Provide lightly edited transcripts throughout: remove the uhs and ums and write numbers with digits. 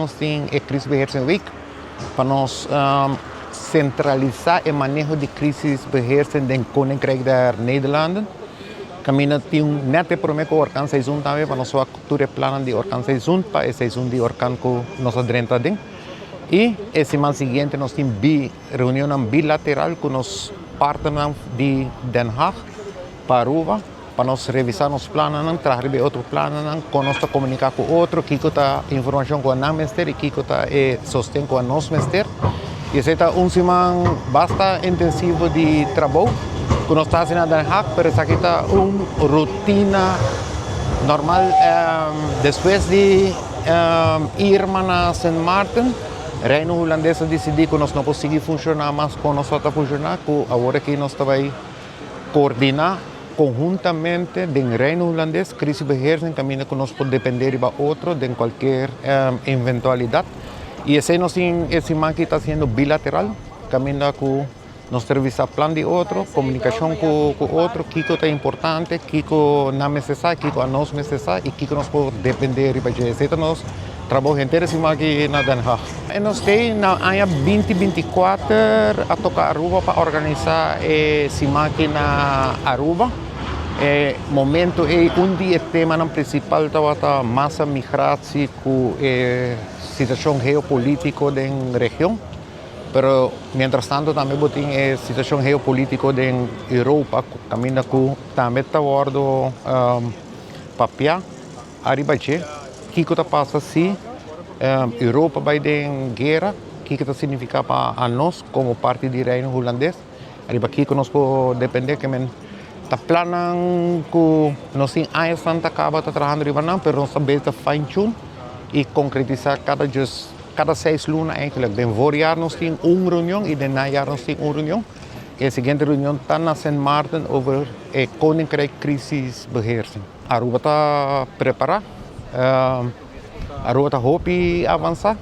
Nós temos a crise beheersing week para nós centralizar o manejo de crise beheersing do Koninkrijk der Nederlanden. Caminha tem net prometo o orkan seizoen também para nós cultura plano de orkan seizoen para o seizoen de orkan que nós adrenta den. E a semana seguinte nós temos reunião bilateral com os partners de Den Haag para Aruba, para nós revisar os planos, trazer outro plano, com nós comunicar com outro, que está informação com o ministério e que está sustento com o nosso ministério. E essa é uma semana bastante intensiva de trabalho, que nós estamos fazendo Den Haag, mas essa aqui está uma rotina normal. Depois de ir para Sint Maarten, Reino holandês decidiu que nós não conseguimos funcionar mais com nós está funcionar, que agora que nós vai coordenar conjuntamente do Reino holandês, crise beheersing, caminho que nós podemos depender de outro, de qualquer eventualidade. E esse nós esse que está sendo bilateral, caminho que nós revisar plano de outro, comunicação com outro, que é importante, que não é necessário, que não é necessário e que nós podemos depender de esse nós trabalho inteiro aqui na Den Haag. E nós temos na ano 2024 a tocar Aruba para organizar esse aqui na Aruba. O momento é dia tema principal da massa migração com a situação geopolítica da região. Pero mientras tanto também tem a situação geopolítica da Europa, caminho que também está guardando papel arriba que está passando se Europa vai ter guerra, que está significa para nós como parte do Reino holandês, arriba que nós podemos depender que está planando que nós em anos Santa acaba trabalhando arriba não, pero nós também está fine tune e concretizar cada 6 lunas eigenlijk. Den voorjaar nós temos uma reunião e den najaar nós temos uma reunião. E a seguinte reunião está na Sint Maarten over a Koninkrijk crisis beheersing. Aruba está preparada. Aruba está hope avançar,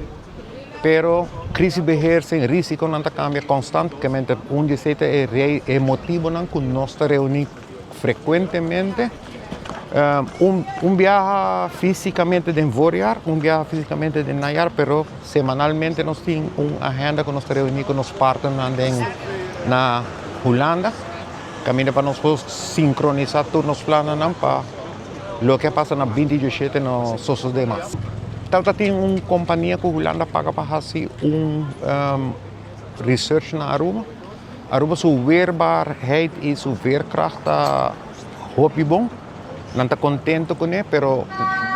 pero crise beheersing, risco não cambia constante, que onde se é motivo que nós reunimos frequentemente. Viaje fisicamente de voorjaar, viaje fisicamente de najaar, pero semanalmente nós temos uma agenda que nós reunimos com os partners na Holanda, caminho para nós sincronizar todos os planos para o que passa na 2017 nos outros demais. Então tem uma companhia que a Holanda paga para fazer research na Aruba. Aruba sua weerbaarheid e sua weerkracht hoop bom. Não está contente com ele, pero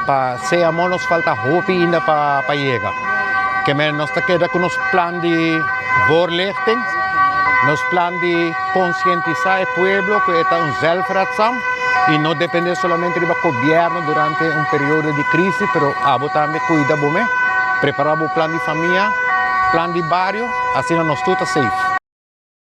para ser amor nos falta hope ainda para chegar. Que nós está queda com os planos de voorlichting, nos planos de conscientizar o povo que é zelfredzaam e não depender somente do governo durante período de crise, pero também cuidar bem, preparar o plano de família, plano de bairro, assim nós tudo safe.